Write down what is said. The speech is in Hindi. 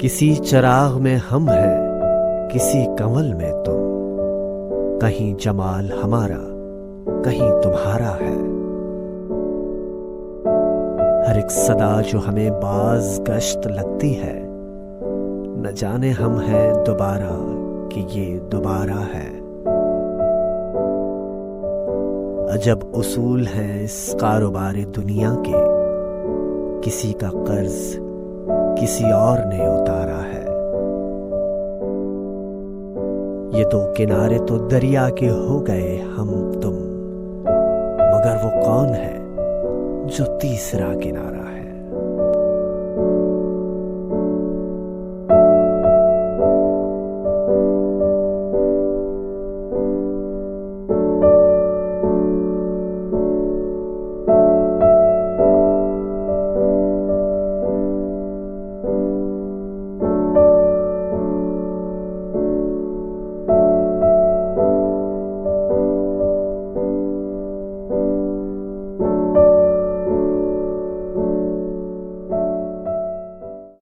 किसी चराग में हम हैं, किसी कंवल में तुम, कहीं जमाल हमारा कहीं तुम्हारा है। हर एक सदा जो हमें बाज गश्त लगती है, न जाने हम हैं दोबारा कि ये दोबारा है। अजब उसूल हैं इस कारोबार दुनिया के, किसी का कर्ज किसी और ने उतारा है। ये दो किनारे तो दरिया के हो गए हम तुम, मगर वो कौन है जो तीसरा किनारा है।